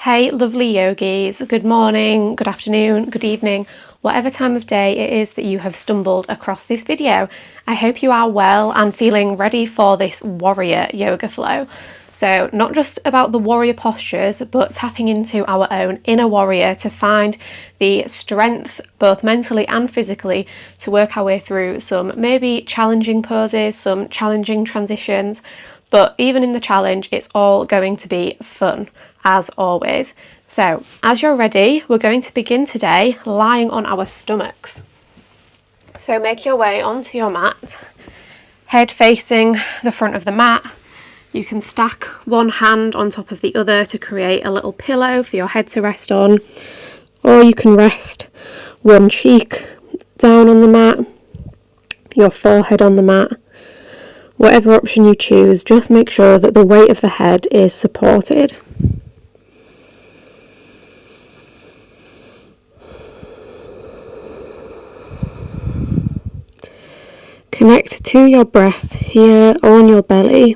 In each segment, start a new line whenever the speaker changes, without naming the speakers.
Hey lovely yogis, good morning, good afternoon, good evening, whatever time of day it is that you have stumbled across this video. I hope you are well and feeling ready for this warrior yoga flow. So not just about the warrior postures, but tapping into our own inner warrior to find the strength, both mentally and physically, to work our way through some maybe challenging poses, some challenging transitions. But even in the challenge, it's all going to be fun, as always. So, as you're ready, we're going to begin today lying on our stomachs. So make your way onto your mat, head facing the front of the mat. You can stack one hand on top of the other to create a little pillow for your head to rest on, or you can rest one cheek down on the mat, your forehead on the mat. Whatever option you choose, just make sure that the weight of the head is supported. Connect to your breath here on your belly.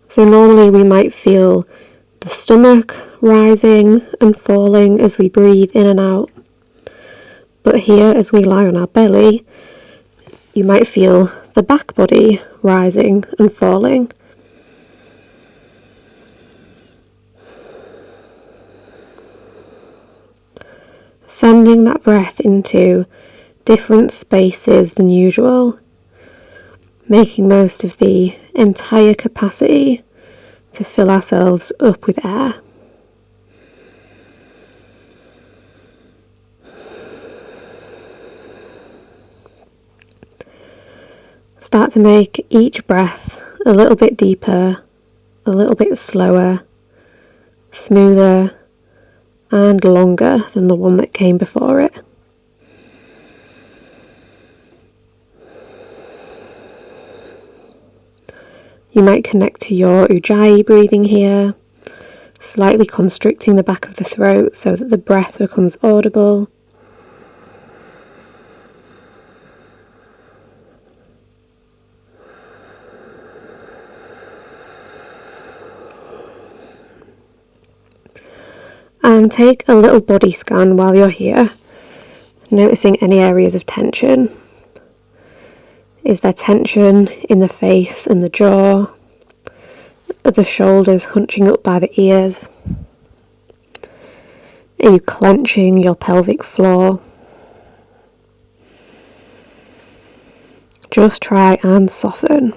So normally we might feel the stomach rising and falling as we breathe in and out. But here, as we lie on our belly, you might feel the back body rising and falling. Sending that breath into different spaces than usual, making most of the entire capacity to fill ourselves up with air. Start to make each breath a little bit deeper, a little bit slower, smoother, and longer than the one that came before it. You might connect to your ujjayi breathing here, slightly constricting the back of the throat so that the breath becomes audible. And take a little body scan while you're here, noticing any areas of tension. Is there tension in the face and the jaw? Are the shoulders hunching up by the ears? Are you clenching your pelvic floor? Just try and soften.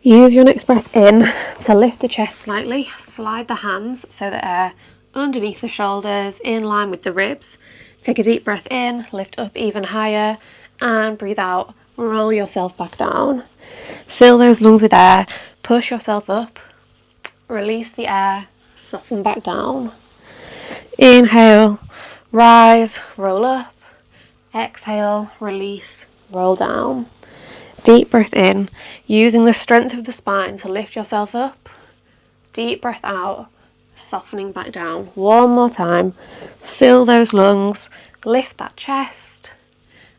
Use your next breath in to lift the chest slightly, slide the hands so that air underneath the shoulders, in line with the ribs. Take a deep breath in, lift up even higher, and breathe out, roll yourself back down. Fill those lungs with air, push yourself up, release the air, soften back down. Inhale, rise, roll up. Exhale, release, roll down. Deep breath in, using the strength of the spine to lift yourself up. Deep breath out, softening back down. One more time. Fill those lungs, lift that chest,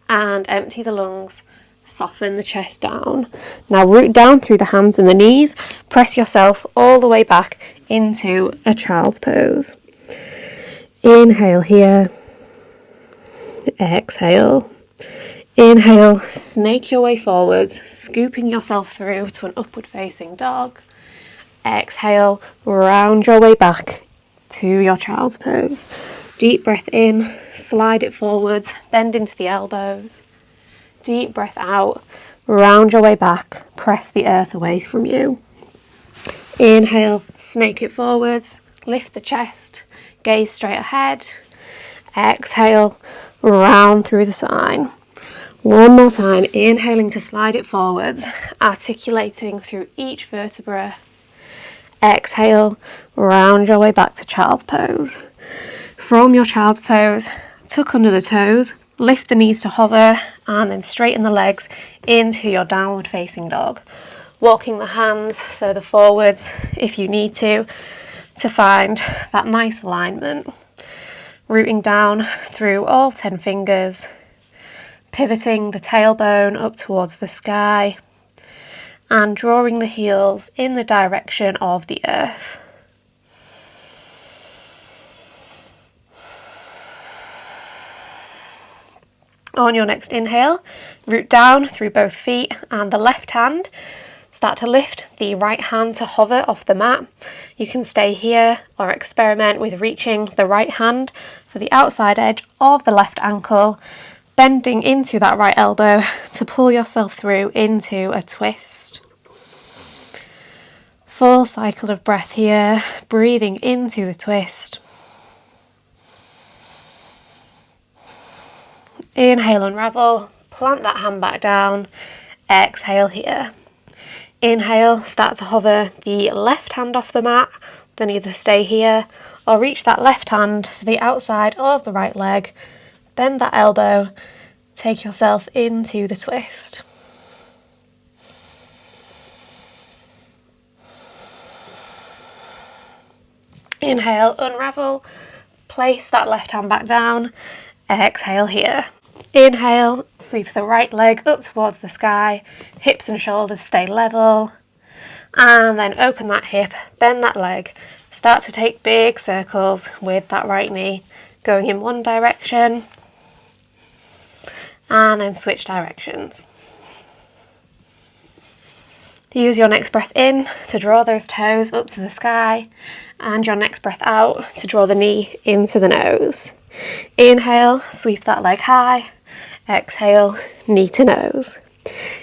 and empty the lungs. Soften the chest down. Now root down through the hands and the knees. Press yourself all the way back into a child's pose. Inhale here. Exhale. Inhale, snake your way forwards, scooping yourself through to an upward facing dog. Exhale, round your way back to your child's pose. Deep breath in, slide it forwards, bend into the elbows. Deep breath out, round your way back, press the earth away from you. Inhale, snake it forwards, lift the chest, gaze straight ahead. Exhale, round through the spine. One more time, inhaling to slide it forwards, articulating through each vertebra. Exhale, round your way back to child's pose. From your child's pose, tuck under the toes, lift the knees to hover, and then straighten the legs into your downward facing dog. walking the hands further forwards if you need to find that nice alignment. Rooting down through all 10 fingers, pivoting the tailbone up towards the sky, and drawing the heels in the direction of the earth. On your next inhale, root down through both feet and the left hand. Start to lift the right hand to hover off the mat. You can stay here or experiment with reaching the right hand for the outside edge of the left ankle, bending into that right elbow to pull yourself through into a twist. Full cycle of breath here, breathing into the twist. Inhale, unravel, plant that hand back down, exhale here. Inhale, start to hover the left hand off the mat, then either stay here or reach that left hand for the outside of the right leg, bend that elbow, take yourself into the twist. Inhale, unravel, place that left hand back down, exhale here. Inhale, sweep the right leg up towards the sky, hips and shoulders stay level, and then open that hip, bend that leg, start to take big circles with that right knee, going in one direction, and then switch directions. Use your next breath in to draw those toes up to the sky, and your next breath out to draw the knee into the nose. Inhale, sweep that leg high. Exhale, knee to nose.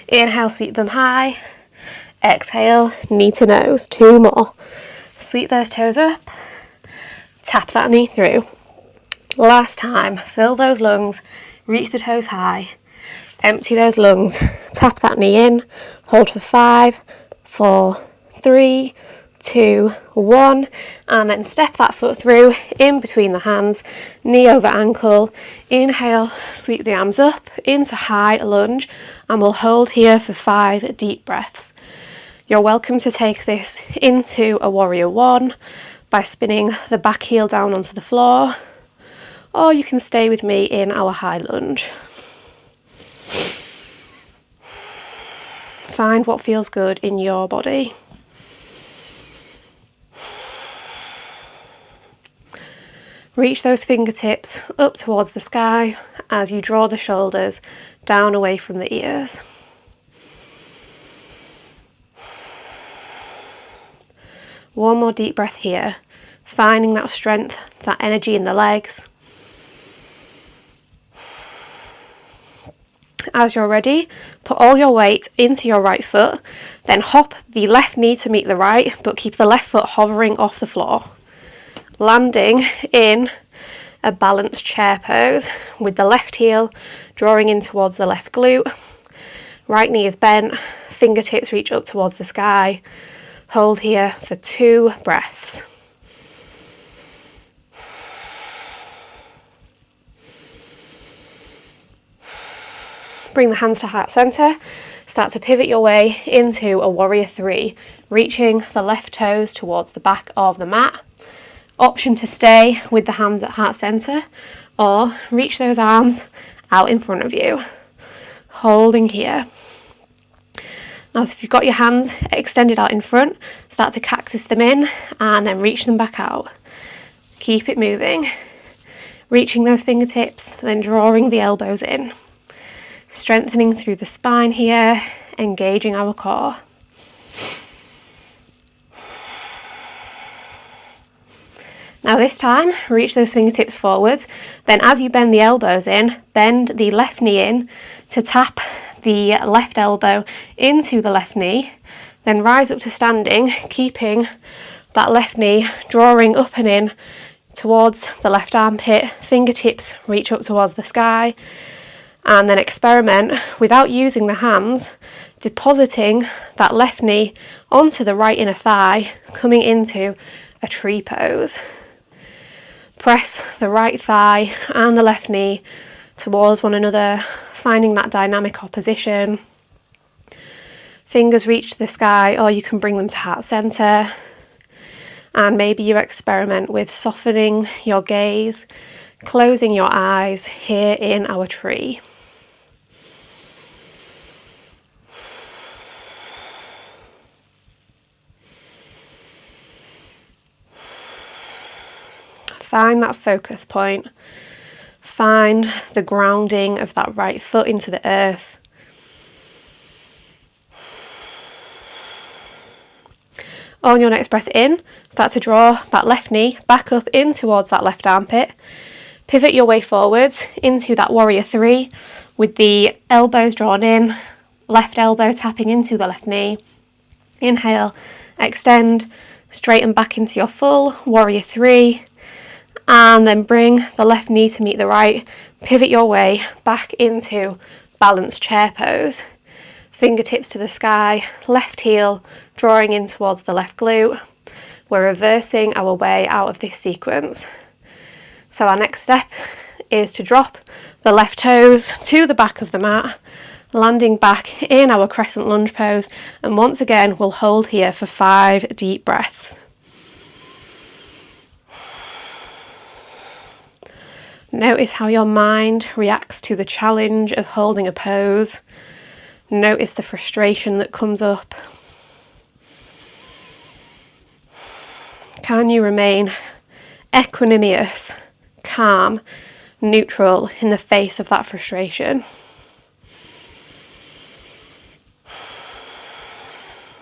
Inhale, sweep them high. Exhale, knee to nose. 2 more. Sweep those toes up. Tap that knee through. Last time, fill those lungs. Reach the toes high. Empty those lungs. Tap that knee in. Hold for 5, 4, 3, 2, 1, and then step that foot through in between the hands, knee over ankle. Inhale, sweep the arms up into high lunge, and we'll hold here for 5 deep breaths. You're welcome to take this into a warrior 1 by spinning the back heel down onto the floor, or you can stay with me in our high lunge. Find what feels good in your body. Reach those fingertips up towards the sky as you draw the shoulders down away from the ears. One more deep breath here, finding that strength, that energy in the legs. As you're ready, put all your weight into your right foot, then hop the left knee to meet the right, but keep the left foot hovering off the floor. Landing in a balanced chair pose with the left heel drawing in towards the left glute. Right knee is bent, fingertips reach up towards the sky. Hold here for 2 breaths. Bring the hands to heart center. Start to pivot your way into a warrior 3, reaching the left toes towards the back of the mat. Option to stay with the hands at heart center, or reach those arms out in front of you. Holding here. Now if you've got your hands extended out in front, start to cactus them in and then reach them back out. Keep it moving. Reaching those fingertips, then drawing the elbows in. Strengthening through the spine here, engaging our core. Now this time, reach those fingertips forwards. Then as you bend the elbows in, bend the left knee in to tap the left elbow into the left knee. Then rise up to standing, keeping that left knee drawing up and in towards the left armpit. Fingertips reach up towards the sky. And then experiment without using the hands, depositing that left knee onto the right inner thigh, coming into a tree pose. Press the right thigh and the left knee towards one another, finding that dynamic opposition. Fingers reach to the sky, or you can bring them to heart center. And maybe you experiment with softening your gaze, closing your eyes here in our tree. Find that focus point. Find the grounding of that right foot into the earth. On your next breath in, start to draw that left knee back up in towards that left armpit. Pivot your way forwards into that warrior three with the elbows drawn in, left elbow tapping into the left knee. Inhale, extend, straighten back into your full warrior three, and then bring the left knee to meet the right. Pivot your way back into balanced chair pose. Fingertips to the sky, left heel drawing in towards the left glute. We're reversing our way out of this sequence. So our next step is to drop the left toes to the back of the mat, landing back in our crescent lunge pose. And once again, we'll hold here for 5 deep breaths. Notice how your mind reacts to the challenge of holding a pose. Notice the frustration that comes up. Can you remain equanimous, calm, neutral in the face of that frustration?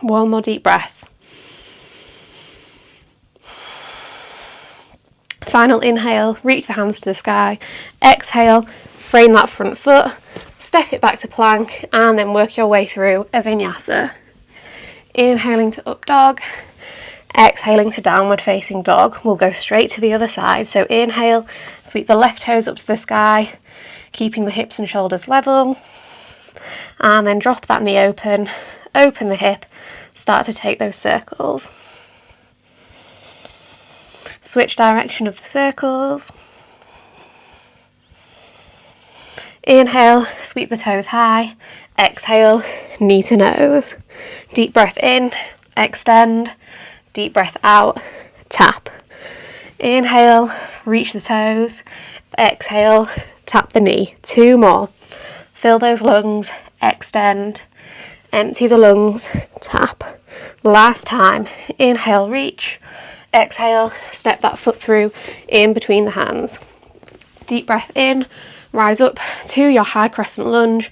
One more deep breath. Final inhale, reach the hands to the sky. Exhale, frame that front foot, step it back to plank, and then work your way through a vinyasa. Inhaling to up dog, exhaling to downward facing dog. We'll go straight to the other side. So inhale, sweep the left toes up to the sky, keeping the hips and shoulders level. And then drop that knee open the hip, start to take those circles. Switch direction of the circles. Inhale, sweep the toes high. Exhale, knee to nose. Deep breath in, extend. Deep breath out, tap. Inhale, reach the toes. Exhale, tap the knee. 2 more. Fill those lungs, extend. Empty the lungs, tap. Last time. Inhale, reach. Exhale, step that foot through in between the hands. Deep breath in, rise up to your high crescent lunge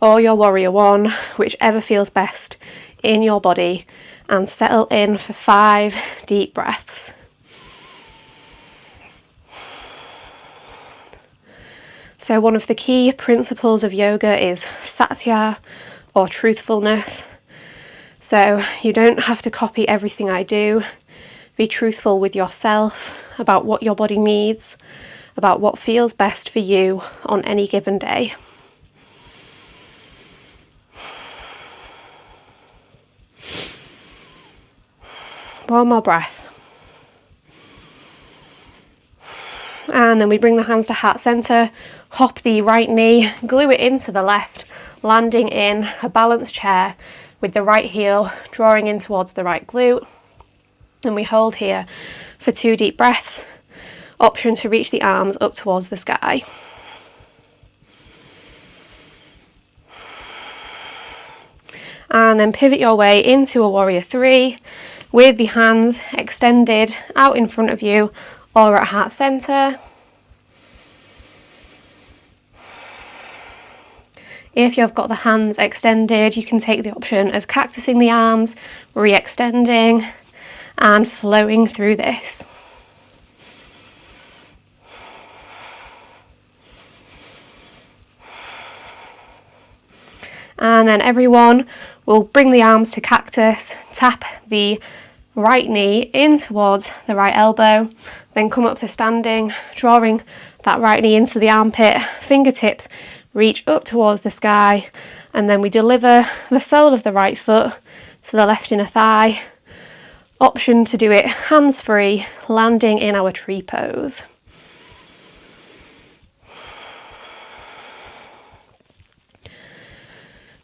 or your warrior one, whichever feels best in your body, and settle in for 5 deep breaths. So one of the key principles of yoga is satya, or truthfulness. So you don't have to copy everything I do. Be truthful with yourself about what your body needs, about what feels best for you on any given day. One more breath. And then we bring the hands to heart center, hop the right knee, glue it into the left, landing in a balanced chair with the right heel drawing in towards the right glute. And we hold here for 2 deep breaths. Option to reach the arms up towards the sky. And then pivot your way into a warrior 3 with the hands extended out in front of you or at heart center. If you've got the hands extended, you can take the option of cactusing the arms, re-extending, and flowing through this. And then everyone will bring the arms to cactus, tap the right knee in towards the right elbow, then come up to standing, drawing that right knee into the armpit, fingertips reach up towards the sky, and then we deliver the sole of the right foot to the left inner thigh. Option to do it hands-free, landing in our tree pose.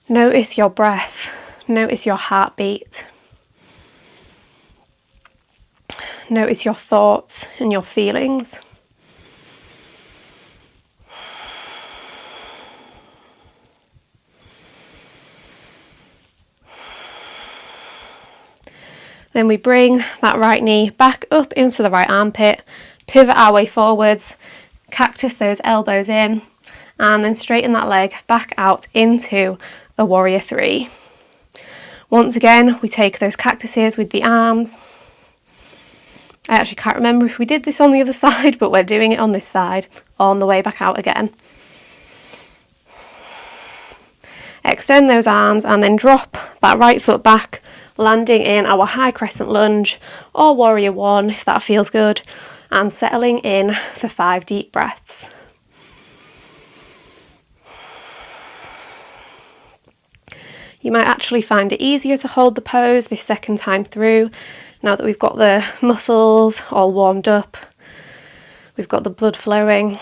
Notice your breath. Notice your heartbeat. Notice your thoughts and your feelings. Then we bring that right knee back up into the right armpit, pivot our way forwards, cactus those elbows in, and then straighten that leg back out into a warrior three. Once again, we take those cactuses with the arms. I actually can't remember if we did this on the other side, but we're doing it on this side, on the way back out again. Extend those arms and then drop that right foot back, landing in our high crescent lunge or warrior one if that feels good, and settling in for 5 deep breaths. You might actually find it easier to hold the pose this second time through, now that we've got the muscles all warmed up, we've got the blood flowing.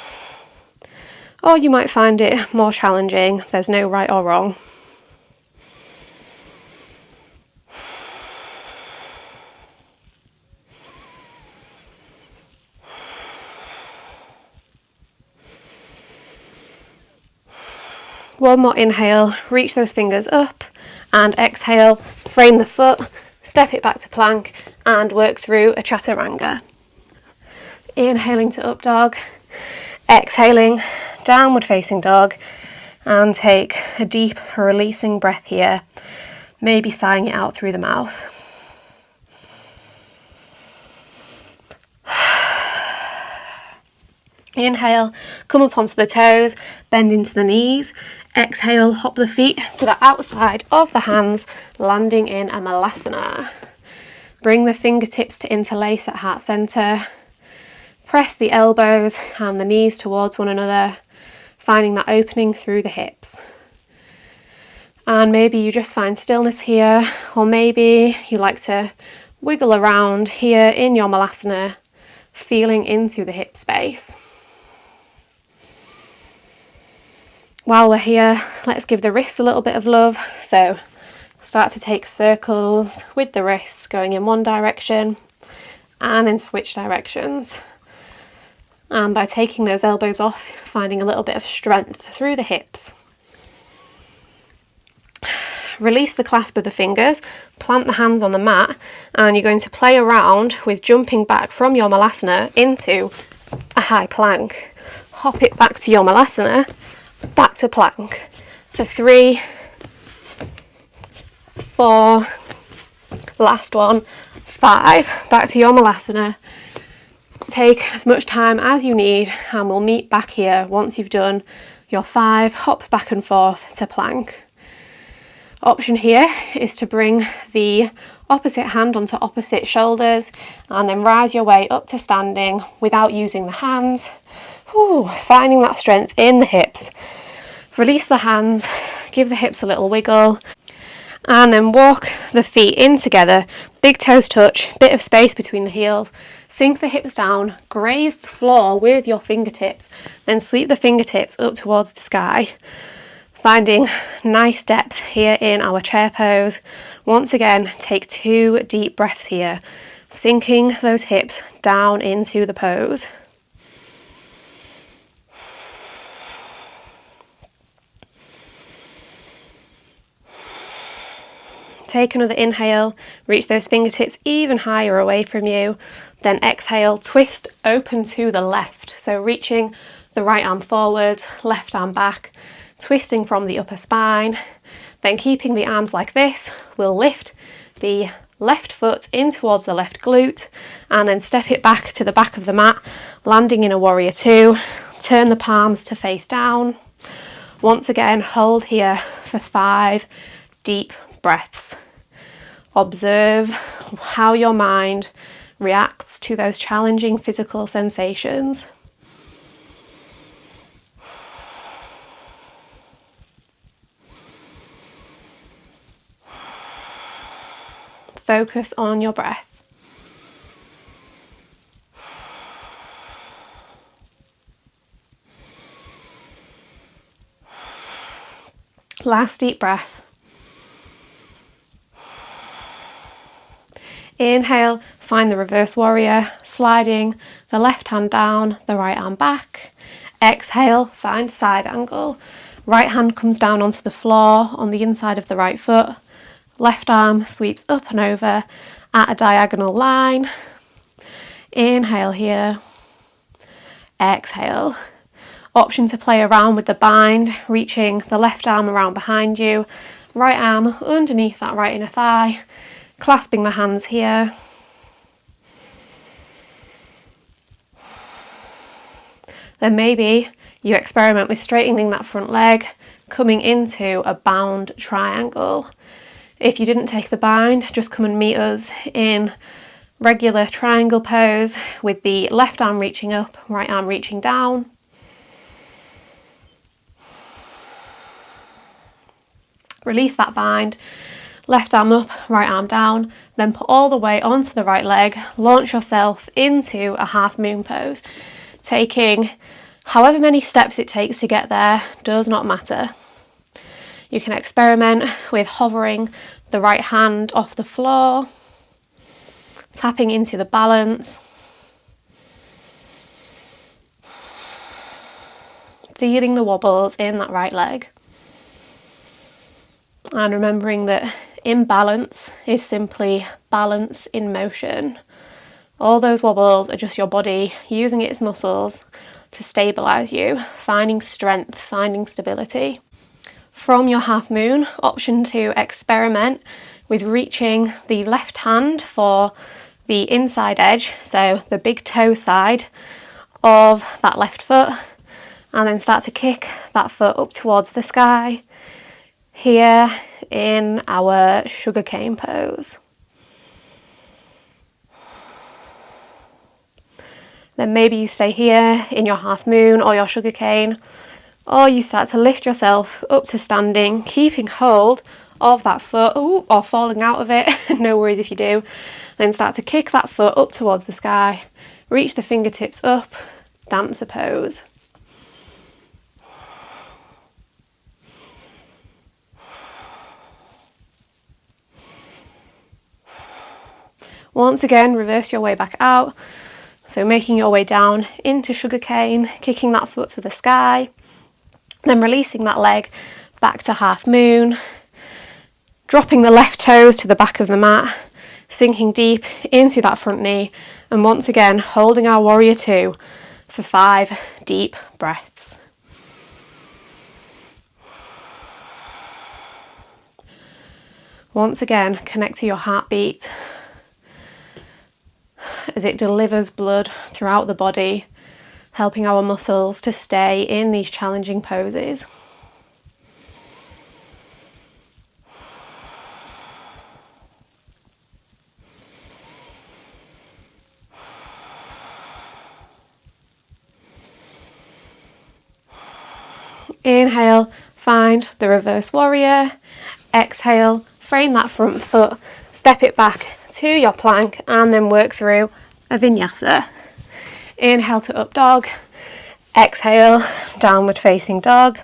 Or you might find it more challenging. There's no right or wrong. One more inhale, reach those fingers up, and exhale, frame the foot, step it back to plank, and work through a chaturanga. Inhaling to up dog, exhaling, downward facing dog, and take a deep releasing breath here, maybe sighing it out through the mouth. Inhale, come up onto the toes, bend into the knees. Exhale, hop the feet to the outside of the hands, landing in a malasana. Bring the fingertips to interlace at heart center. Press the elbows and the knees towards one another, finding that opening through the hips. And maybe you just find stillness here, or maybe you like to wiggle around here in your malasana, feeling into the hip space. While we're here, let's give the wrists a little bit of love. So start to take circles with the wrists going in one direction and then switch directions. And by taking those elbows off, finding a little bit of strength through the hips. Release the clasp of the fingers, plant the hands on the mat, and you're going to play around with jumping back from your malasana into a high plank. Hop it back to your malasana, back to plank for 3, 4, last one, 5, back to your malasana. Take as much time as you need and we'll meet back here once you've done your 5 hops back and forth to plank. Option here is to bring the opposite hand onto opposite shoulders and then rise your way up to standing without using the hands. Finding that strength in the hips. Release the hands, give the hips a little wiggle, and then walk the feet in together. Big toes touch, bit of space between the heels. Sink the hips down, graze the floor with your fingertips, then sweep the fingertips up towards the sky. Finding nice depth here in our chair pose. Once again, take 2 deep breaths here, sinking those hips down into the pose. Take another inhale, reach those fingertips even higher away from you. Then exhale, twist open to the left. So reaching the right arm forwards, left arm back, twisting from the upper spine. Then keeping the arms like this, we'll lift the left foot in towards the left glute and then step it back to the back of the mat, landing in a warrior 2. Turn the palms to face down. Once again, hold here for 5 deep breaths. Observe how your mind reacts to those challenging physical sensations. Focus on your breath. Last deep breath. Inhale, find the reverse warrior, sliding the left hand down, the right arm back. Exhale, find side angle. Right hand comes down onto the floor on the inside of the right foot. Left arm sweeps up and over at a diagonal line. Inhale here. Exhale. Option to play around with the bind, reaching the left arm around behind you, right arm underneath that right inner thigh, clasping the hands here. Then maybe you experiment with straightening that front leg, coming into a bound triangle. If you didn't take the bind, just come and meet us in regular triangle pose with the left arm reaching up, right arm reaching down. Release that bind, left arm up, right arm down, then put all the weight onto the right leg, launch yourself into a half moon pose, taking however many steps it takes to get there, does not matter. You can experiment with hovering the right hand off the floor, tapping into the balance, feeling the wobbles in that right leg. And remembering that imbalance is simply balance in motion. All those wobbles are just your body using its muscles to stabilize you, finding strength, finding stability. From your half moon, option to experiment with reaching the left hand for the inside edge, so the big toe side of that left foot, and then start to kick that foot up towards the sky. Here in our sugarcane pose. Then maybe you stay here in your half moon or your sugarcane, or you start to lift yourself up to standing, keeping hold of that foot, or falling out of it, no worries if you do. Then start to kick that foot up towards the sky, reach the fingertips up, dancer pose. Once again, reverse your way back out. So making your way down into sugarcane, kicking that foot to the sky, then releasing that leg back to half moon, dropping the left toes to the back of the mat, sinking deep into that front knee, and once again holding our warrior two for 5 deep breaths. Once again, connect to your heartbeat as it delivers blood throughout the body, helping our muscles to stay in these challenging poses. Inhale, find the reverse warrior. Exhale, frame that front foot, step it back to your plank, and then work through a vinyasa. Inhale to up dog. Exhale, downward facing dog.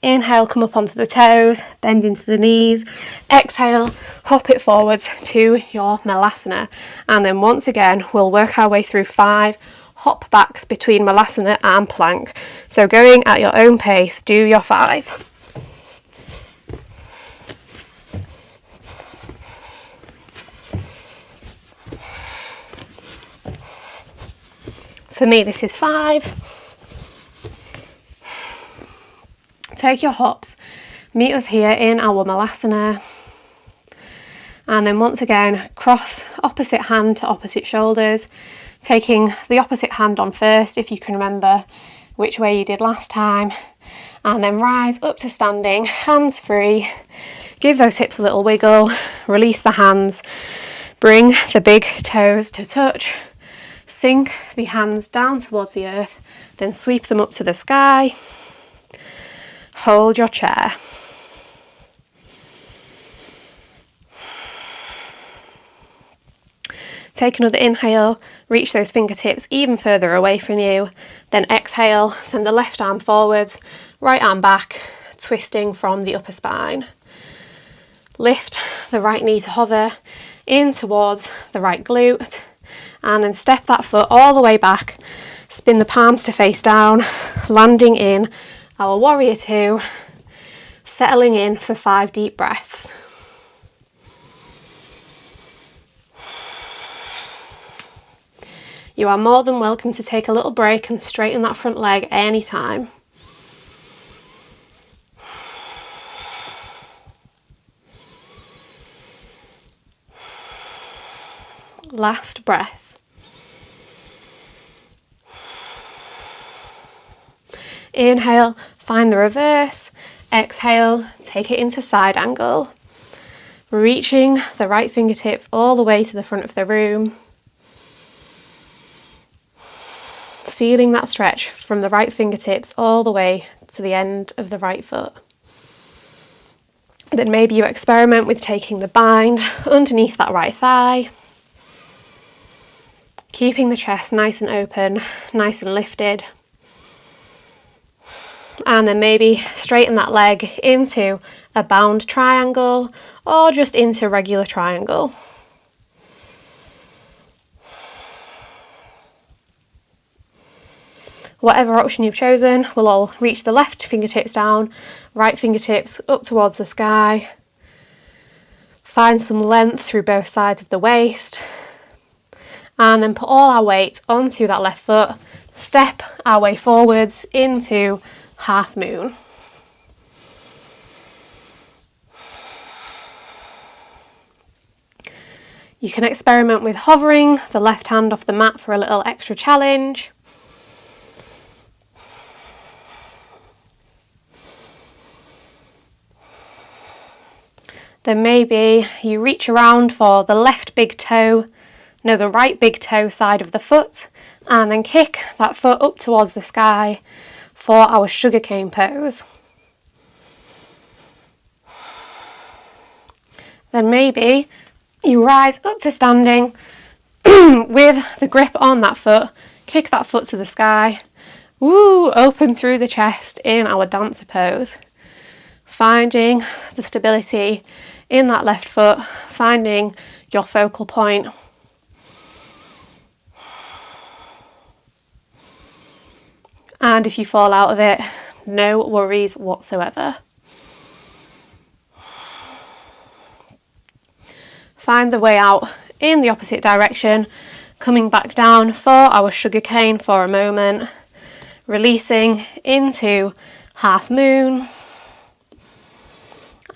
Inhale, come up onto the toes, bend into the knees. Exhale, hop it forwards to your Malasana. And then once again, we'll work our way through 5 hop backs between Malasana and plank. So going at your own pace, do your 5. For me, this is 5. Take your hops, meet us here in our Malasana, and then once again, cross opposite hand to opposite shoulders, taking the opposite hand on first, if you can remember which way you did last time, and then rise up to standing, hands free, give those hips a little wiggle, release the hands, bring the big toes to touch, sink the hands down towards the earth, then sweep them up to the sky. Hold your chair. Take another inhale, reach those fingertips even further away from you. Then exhale, send the left arm forwards, right arm back, twisting from the upper spine. Lift the right knee to hover in towards the right glute, and then step that foot all the way back, spin the palms to face down, landing in our warrior two, settling in for 5 deep breaths. You are more than welcome to take a little break and straighten that front leg anytime. Last breath. Inhale, find the reverse. Exhale, take it into side angle. Reaching the right fingertips all the way to the front of the room. Feeling that stretch from the right fingertips all the way to the end of the right foot. Then maybe you experiment with taking the bind underneath that right thigh. Keeping the chest nice and open, nice and lifted. And then maybe straighten that leg into a bound triangle or just into a regular triangle. Whatever option you've chosen, we'll all reach the left fingertips down, right fingertips up towards the sky. Find some length through both sides of the waist. And then put all our weight onto that left foot. Step our way forwards into half moon. You can experiment with hovering the left hand off the mat for a little extra challenge. Then maybe you reach around for the right big toe side of the foot, and then kick that foot up towards the sky for our sugarcane pose. Then maybe you rise up to standing with the grip on that foot, kick that foot to the sky, open through the chest in our dancer pose. Finding the stability in that left foot, finding your focal point. And if you fall out of it, no worries whatsoever. Find the way out in the opposite direction, coming back down for our sugarcane for a moment, releasing into half moon,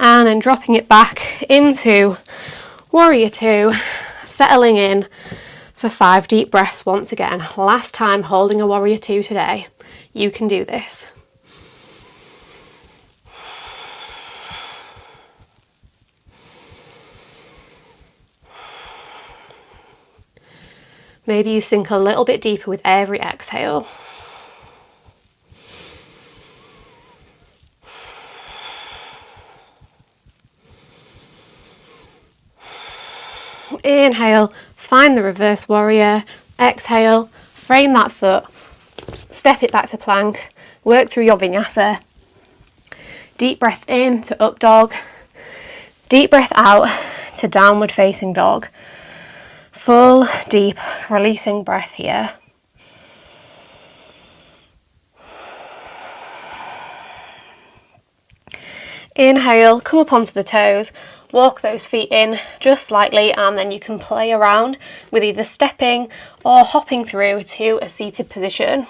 and then dropping it back into warrior two, settling in for 5 deep breaths once again. Last time holding a warrior two today. You can do this. Maybe you sink a little bit deeper with every exhale. Inhale, find the reverse warrior. Exhale, frame that foot, step it back to plank, work through your vinyasa. Deep breath in to up dog, deep breath out to downward facing dog. Full, deep, releasing breath here. Inhale, come up onto the toes, walk those feet in just slightly, and then you can play around with either stepping or hopping through to a seated position.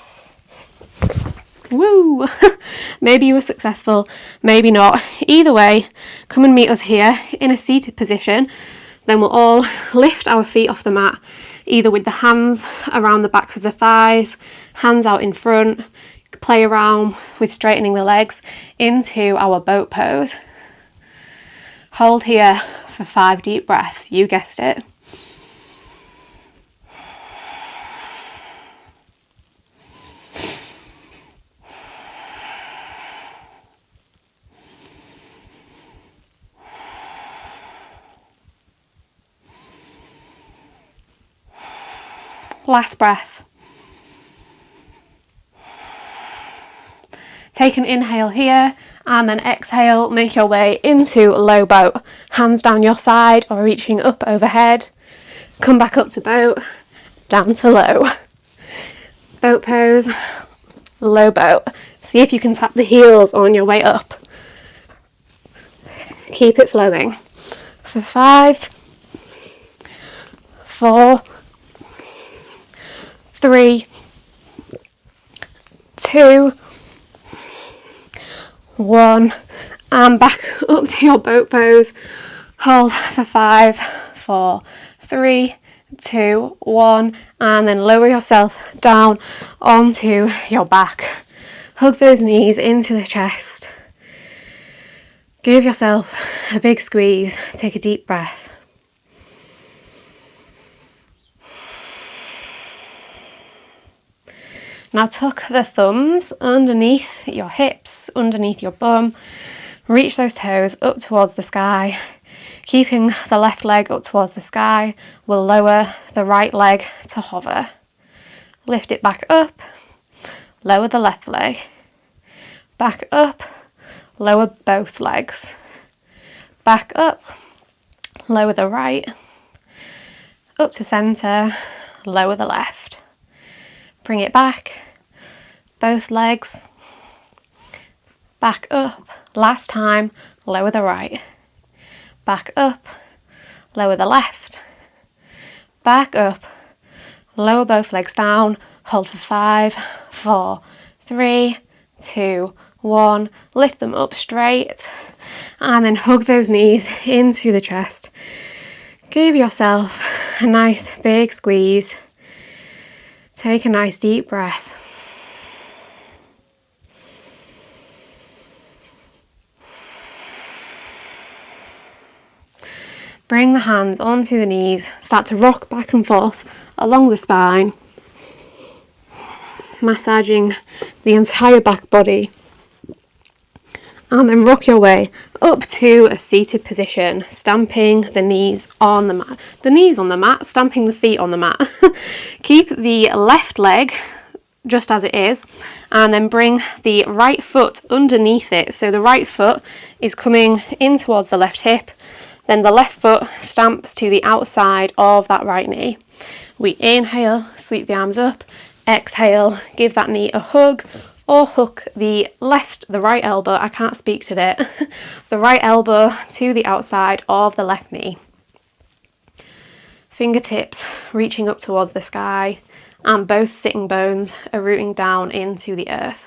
Woo! Maybe you were successful, maybe not. Either way, come and meet us here in a seated position. Then we'll all lift our feet off the mat, either with the hands around the backs of the thighs, hands out in front, play around with straightening the legs into our boat pose. Hold here for 5 deep breaths, you guessed it. Last breath. Take an inhale here and then exhale, make your way into low boat. Hands down your side or reaching up overhead. Come back up to boat, down to low. Boat pose, low boat. See if you can tap the heels on your way up. Keep it flowing. For 5, 4, 3, 2, 1, and back up to your boat pose. Hold for 5, 4, 3, 2, 1, and then lower yourself down onto your back. Hug those knees into the chest. Give yourself a big squeeze. Take a deep breath. Now tuck the thumbs underneath your hips, underneath your bum. Reach those toes up towards the sky. Keeping the left leg up towards the sky, we'll lower the right leg to hover. Lift it back up, lower the left leg. Back up, lower both legs. Back up, lower the right. Up to centre, lower the left. Bring it back, both legs. Back up, last time, lower the right. Back up, lower the left. Back up, lower both legs down. Hold for 5, 4, 3, 2, 1. Lift them up straight. And then hug those knees into the chest. Give yourself a nice big squeeze. Take a nice deep breath. Bring the hands onto the knees. Start to rock back and forth along the spine. Massaging the entire back body. And then rock your way up to a seated position, stamping the knees on the mat. The knees on the mat, stamping the feet on the mat. Keep the left leg just as it is, and then bring the right foot underneath it. So the right foot is coming in towards the left hip, then the left foot stamps to the outside of that right knee. We inhale, sweep the arms up, exhale, give that knee a hug, or hook the right elbow, I can't speak today, the right elbow to the outside of the left knee. Fingertips reaching up towards the sky, and both sitting bones are rooting down into the earth.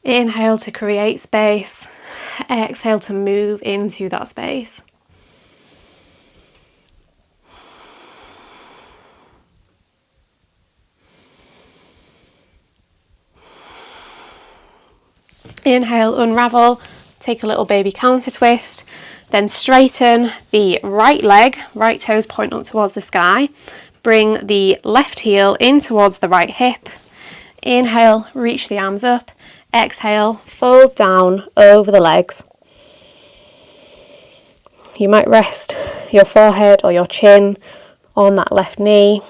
Inhale to create space, exhale to move into that space. Inhale, unravel, take a little baby counter twist, then straighten the right leg, right toes point up towards the sky. Bring the left heel in towards the right hip. Inhale, reach the arms up. Exhale, fold down over the legs. You might rest your forehead or your chin on that left knee.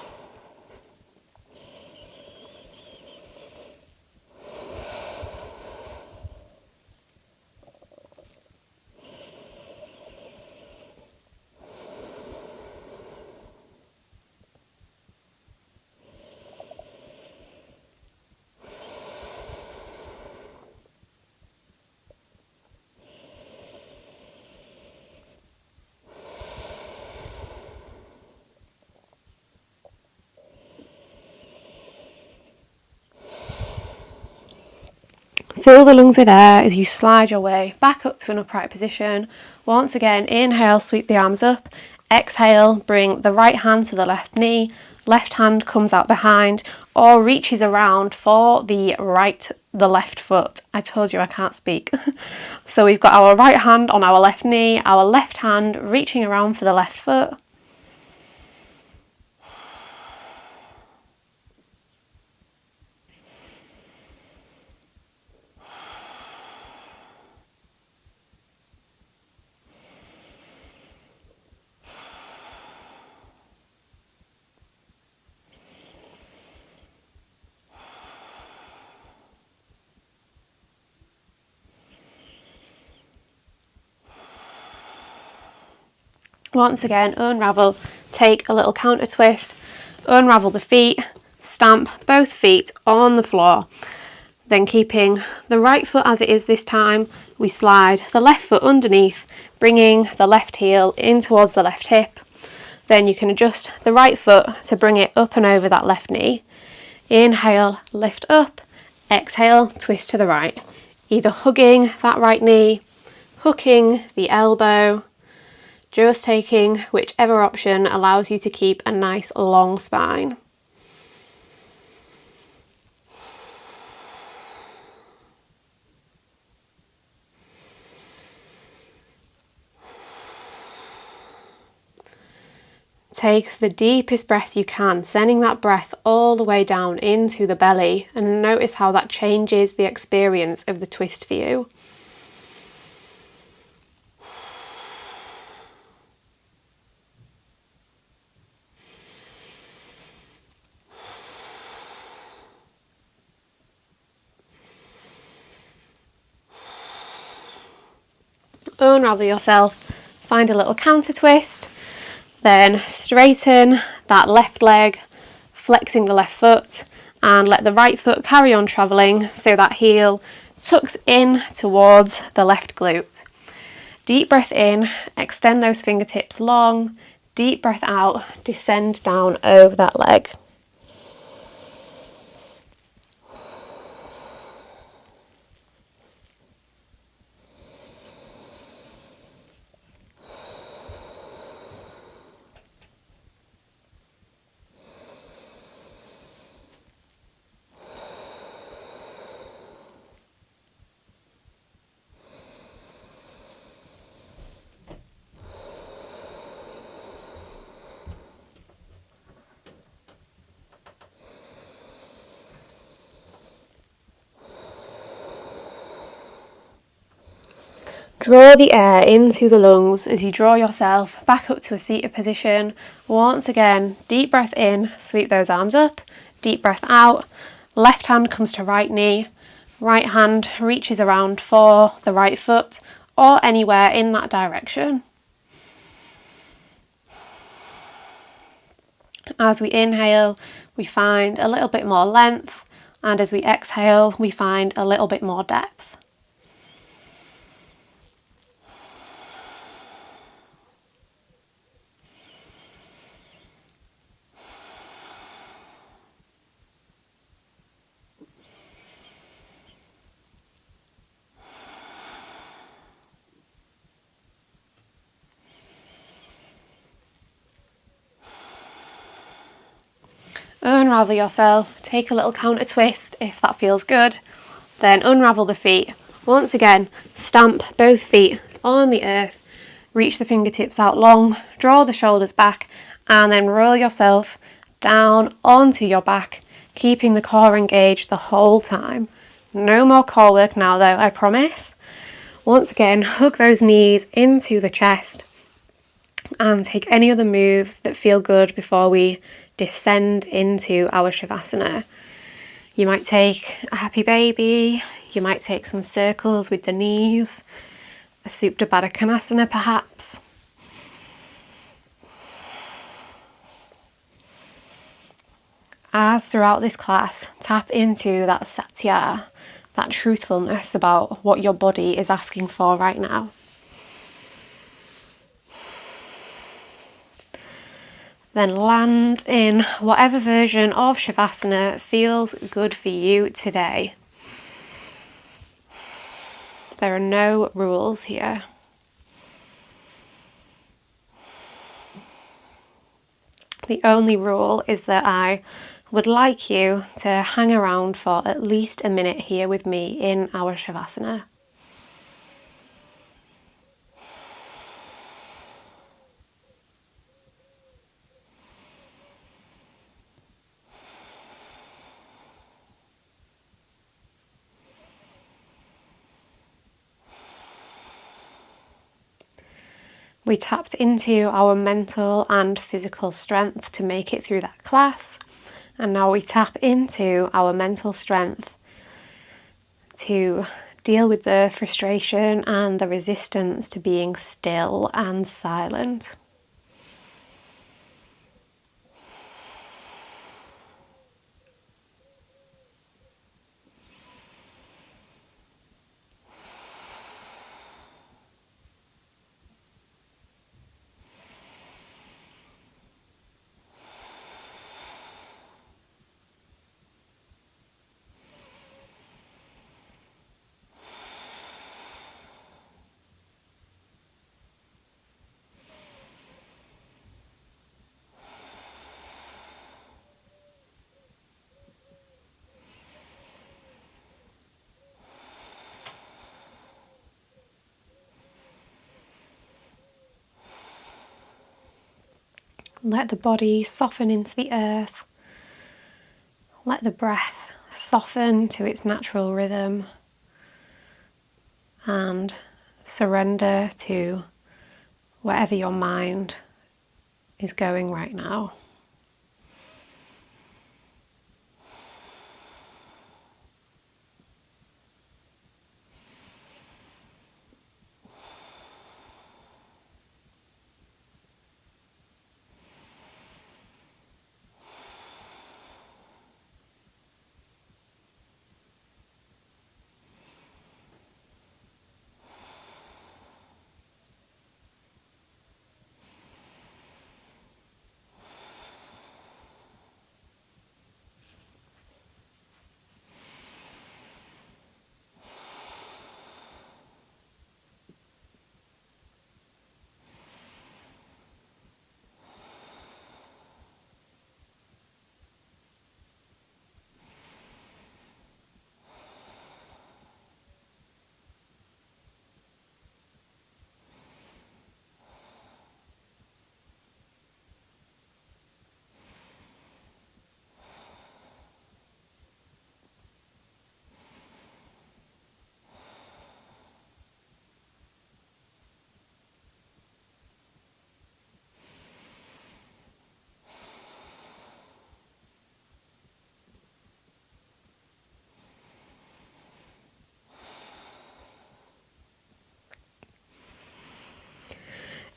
Fill the lungs with air as you slide your way back up to an upright position. Once again, inhale, sweep the arms up. Exhale, bring the right hand to the left knee. Left hand comes out behind or reaches around for the left foot. I told you I can't speak. So we've got our right hand on our left knee, our left hand reaching around for the left foot. Once again, unravel, take a little counter twist, unravel the feet, stamp both feet on the floor. Then keeping the right foot as it is this time, we slide the left foot underneath, bringing the left heel in towards the left hip. Then you can adjust the right foot to bring it up and over that left knee. Inhale, lift up, exhale, twist to the right. Either hugging that right knee, hooking the elbow, just taking whichever option allows you to keep a nice long spine. Take the deepest breath you can, sending that breath all the way down into the belly, and notice how that changes the experience of the twist for you. Unravel yourself, find a little counter twist, then straighten that left leg, flexing the left foot, and let the right foot carry on travelling so that heel tucks in towards the left glute. Deep breath in, extend those fingertips long, deep breath out, descend down over that leg. Draw the air into the lungs as you draw yourself back up to a seated position. Once again, deep breath in, sweep those arms up, deep breath out, left hand comes to right knee, right hand reaches around for the right foot or anywhere in that direction. As we inhale, we find a little bit more length, and as we exhale, we find a little bit more depth. Unravel yourself, take a little counter twist if that feels good, then unravel the feet. Once again, stamp both feet on the earth, reach the fingertips out long, draw the shoulders back, and then roll yourself down onto your back, keeping the core engaged the whole time. No more core work now though, I promise. Once again, hug those knees into the chest and take any other moves that feel good before we descend into our Savasana. You might take a happy baby, you might take some circles with the knees, a Supta Baddha Konasana perhaps. As throughout this class, tap into that satya, that truthfulness about what your body is asking for right now. Then land in whatever version of Shavasana feels good for you today. There are no rules here. The only rule is that I would like you to hang around for at least a minute here with me in our Shavasana. We tapped into our mental and physical strength to make it through that class, and now we tap into our mental strength to deal with the frustration and the resistance to being still and silent. Let the body soften into the earth. Let the breath soften to its natural rhythm and surrender to wherever your mind is going right now.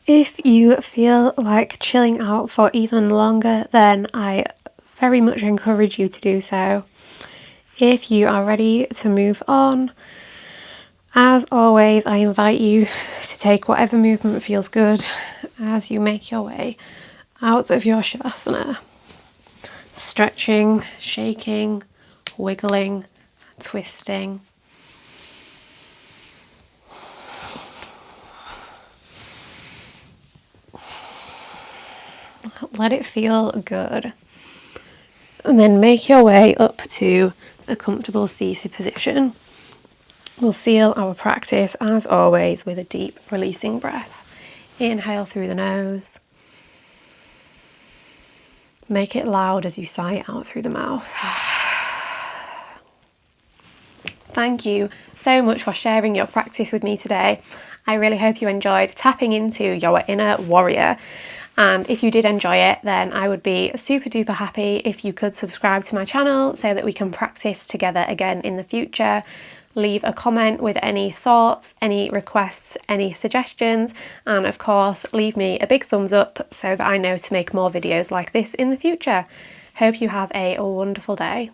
If you feel like chilling out for even longer, then I very much encourage you to do so. If you are ready to move on, as always, I invite you to take whatever movement feels good as you make your way out of your Savasana. Stretching, shaking, wiggling, twisting. Let it feel good. And then make your way up to a comfortable seated position. We'll seal our practice, as always, with a deep releasing breath. Inhale through the nose. Make it loud as you sigh it out through the mouth. Thank you so much for sharing your practice with me today. I really hope you enjoyed tapping into your inner warrior. And if you did enjoy it, then I would be super duper happy if you could subscribe to my channel so that we can practice together again in the future. Leave a comment with any thoughts, any requests, any suggestions, and of course leave me a big thumbs up so that I know to make more videos like this in the future. Hope you have a wonderful day.